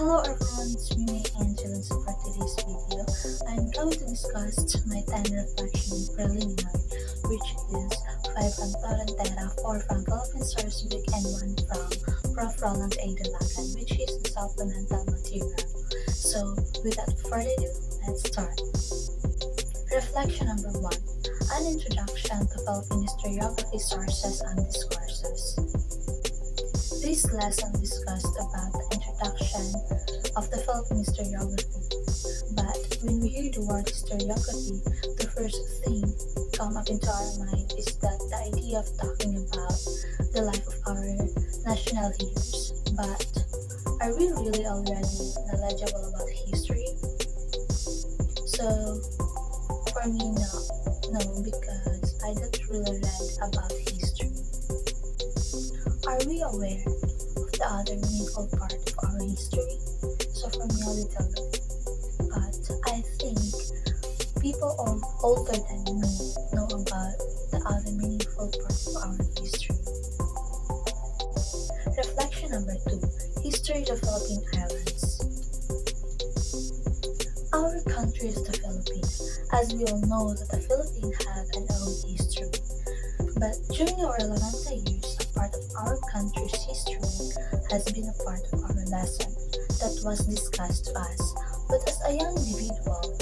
Hello everyone, it's me Angela. So for today's video, I'm going to discuss my 10 reflection preliminary, which is 5 from Torrentera, 4 from Philippine Source Book, and 1 from Prof. Roland A. Delagan, which is the supplemental material. So without further ado, let's start. Reflection number 1. An introduction to Philippine historiography sources and discourses. This lesson discussed about the introduction of the Philippine historiography, but when we hear the word historiography, the first thing come up into our mind is that the idea of talking about the life of our national leaders. But are we really already knowledgeable about history? So for me, no, because I don't really read about history. Are we aware of the other meaningful part of our history? So for me, a little bit. But I think people older than me know about the other meaningful part of our history. Reflection number 2. History of the Philippine Islands. Our country is the Philippines, as we all know that the Philippines have an own history. But during our elementary years, a part of our country's history has been a part of our lesson that was discussed to us. But as a young individual,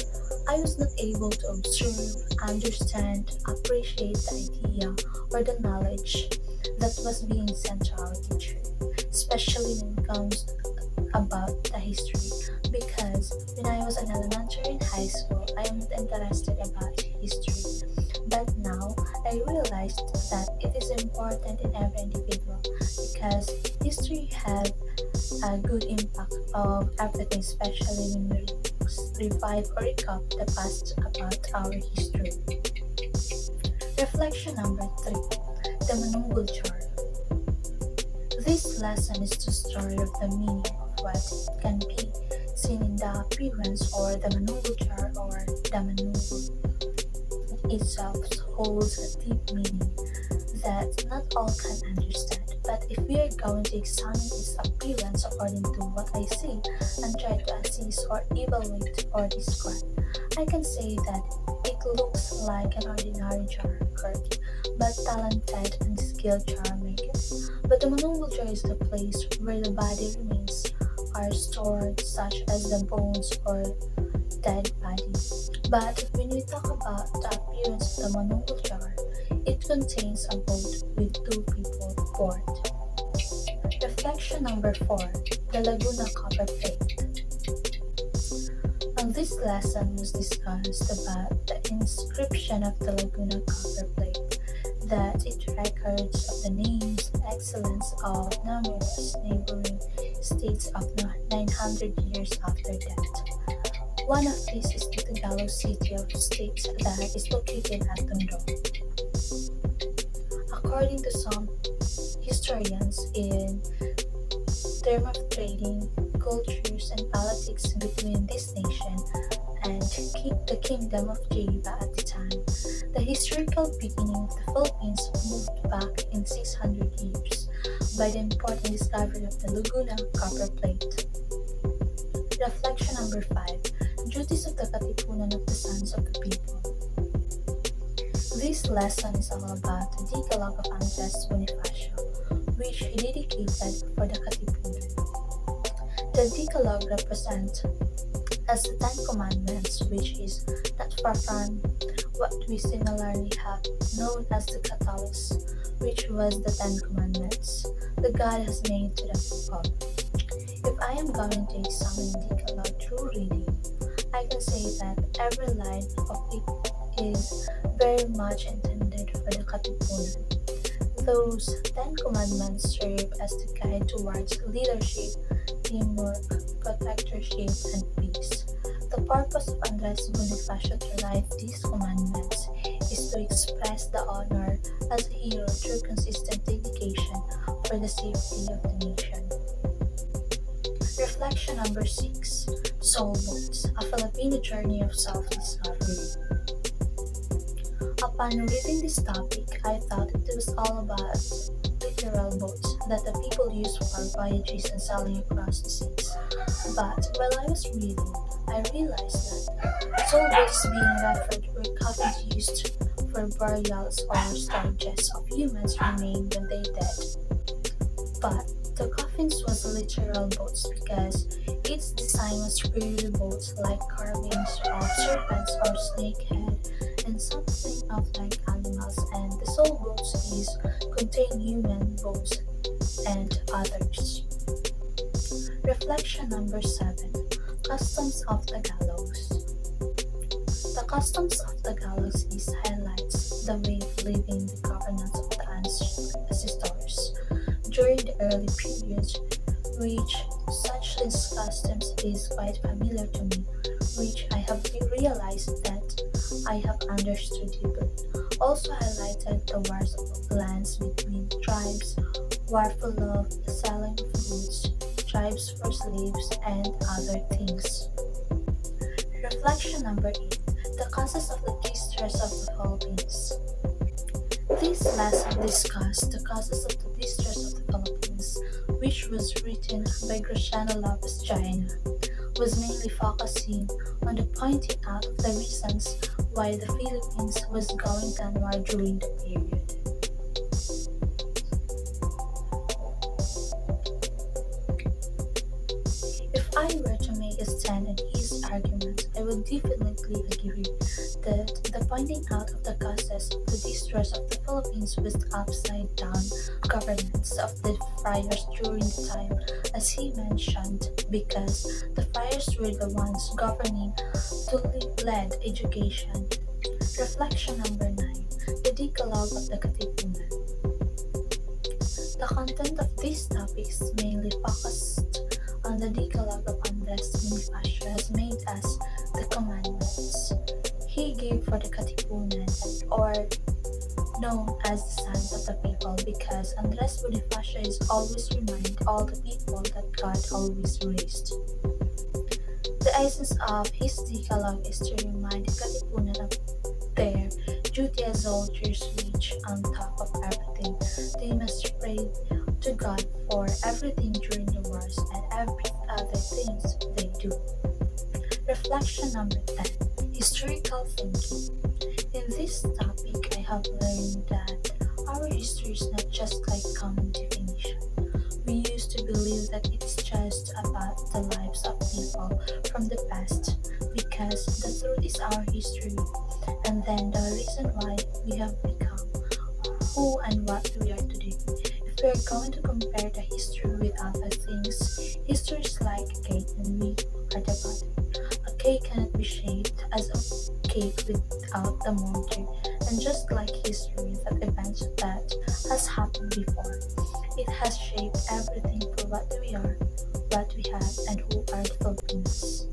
I was not able to observe, understand, appreciate the idea or the knowledge that was being sent to our teacher, especially when it comes about the history. Because when I was in elementary and high school, I am not interested about history. But now, I realized that it is important in every individual because history has a good impact of everything, especially when we revive or recap the past about our history. Reflection number 3. The Manunggul Jar. This lesson is the story of the meaning of what can be seen in the appearance or the Manunggul Jar or the Manunggul itself holds a deep meaning that not all can understand. But if we are going to examine its appearance according to what I see and try to assess or evaluate or describe, I can say that it looks like an ordinary jar curved but talented and skilled jar maker. But the Manunggul jar is the place where the body remains are stored, such as the bones or dead body. But when we talk about the appearance of the Manunggul jar, it contains a boat with 2 people aboard. Reflection number 4. The Laguna Copper Plate. On this lesson was discussed about the inscription of the Laguna Copper Plate, that it records of the names and excellence of numerous neighboring states of 900 years after that. One of these is the Tagalog City of States that is located at Tondo. According to some historians, in terms of trading, cultures, and politics between this nation and the Kingdom of Java at the time, the historical beginning of the Philippines moved back in 600 years by the important discovery of the Laguna Copper Plate. Reflection number 5. Duties of the Katipunan of the Sons of the People. This lesson is all about the Decalogue of Andres Bonifacio, which he dedicated for the Katipunan. The Decalogue represents as the 10 Commandments, which is not far from what we similarly have known as the Catholics, which was the 10 Commandments that God has made to the people. If I am going to examine Decalogue through reading, I can say that every line of it is very much intended for the Katipunan. Those 10 Commandments serve as the guide towards leadership, teamwork, protectorship, and peace. The purpose of Andres Bonifacio to write these commandments is to express the honor as a hero through consistent dedication for the safety of the nation. Reflection number 6. Soul Bones, a Filipino journey of self-discovery. Upon reading this topic, I thought it was all about literal boats that the people use for voyages and sailing across the seas. But while I was reading, I realized that soul boats being referred were coffins used for burials or storages of humans remain when they dead. But the coffins was literal boats because its design was really boats like carvings of serpents or snake head and something of like animals, and the soul boats is contain human bones and others. Reflection number 7. Customs of the gallows. The customs of the gallows is highlights the way of living the governance of the ancestors during the early periods, which such customs is quite familiar to me, which I have realized that I have understood deeply. Also highlighted the wars of lands between tribes, war for love, selling foods, tribes for slaves, and other things. Reflection number 8. The causes of the distress of the Philippines. This lesson discussed the causes of the distress of the Philippines, which was written by Graciano Lopez Jaena, was mainly focusing on the pointing out of the reasons why the Philippines was going downward during the period. If I were to make a stand on his argument, I would definitely agree that the pointing out of the causes of the distress of the Philippines was the upside down governance of the friars during the time, as he mentioned, because the friars were the ones governing to lead education. Reflection number 9. The Decalogue of the Katipunan. The content of this topic is mainly focused on the Decalogue of Andres Bonifacio has made us the commandments he gave for the Katipunan, or known as the sons of the people, because Andres Bonifacio is always remind all the people that God always raised. The essence of his Decalogue is to remind the Katipunan of their duty as soldiers, which on top of everything, they must pray to God for everything during the wars and every other things they do. Reflection number 10. Historical thinking. In this topic, I have learned that our history is not just like common definition. We used to believe that it's just about the lives of people from the past because the truth is our history, and then the reason why we have become who and what we are today. If we are going to compare the history with other things, history is like a cake and we are the bottom. A cake cannot be shaped as a cake without the mortar, and just like history, the events that has happened before, it has shaped everything for what we are, what we have, and who are the Filipinos.